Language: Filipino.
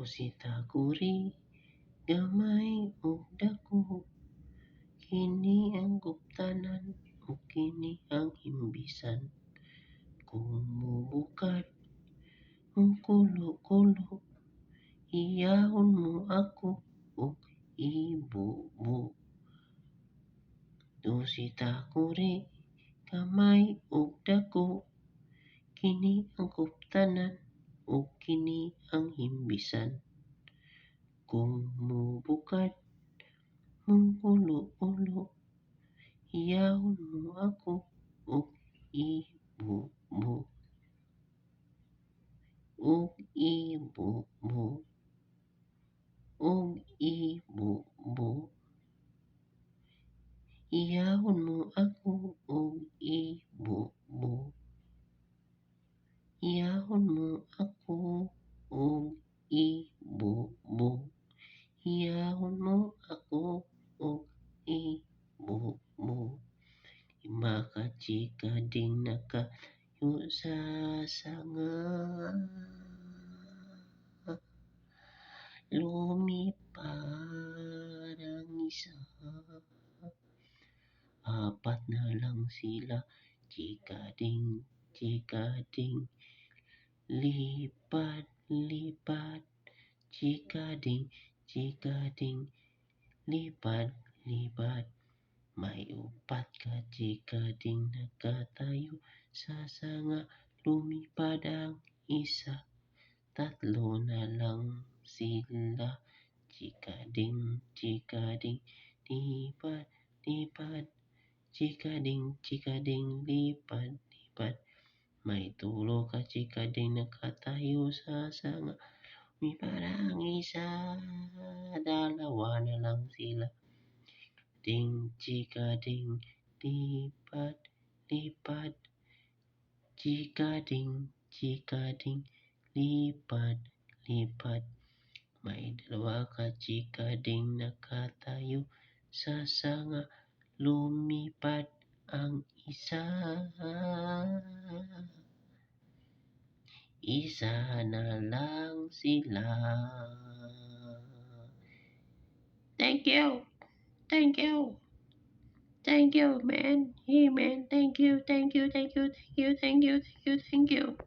Sitaguri gamay ug dako, kini ang kuptanan ug kini ang imbisan. Kung mubukad mong kulo-kulo, iyahon mo ako ug ibubo. Sitaguri gamay ug dako, kini ang kuptanan ug kini ang imbisan. Kung mubukad mong kulo-kulo, iyahon mo ako ug ibubo. Ug ibubo. Ug ibubo. Iyahon mo ako ug ibubo. Iyahon mo ako ug ibubo. Iyahon mo ako ug ibubo. Lima ka chika ding nakayo sa sanga, lumipad ang isa. Apat na lang sila, chika-ding, lipad-lipad. Chika-ding, lipad-lipad. May upat ka chika-ding nakatayo sa sanga, lumipad ang isa. Tatlo na lang sila, chika-ding, lipad-lipad. Chika-ding, lipad-lipad. May tulo ka chika-ding nakatayo sa sanga, lumipad ang isa. Dalawa na lang sila, chika-ding, lipad-lipad. Chika-ding, lipad-lipad. May dalawa ka chika-ding nakatayo sa sanga, lumipad ang isa. Isa na lang sila. Thank you. Thank you. Thank you, man. Hey, man. Thank you. Thank you. Thank you. Thank you. Thank you. Thank you. Thank you.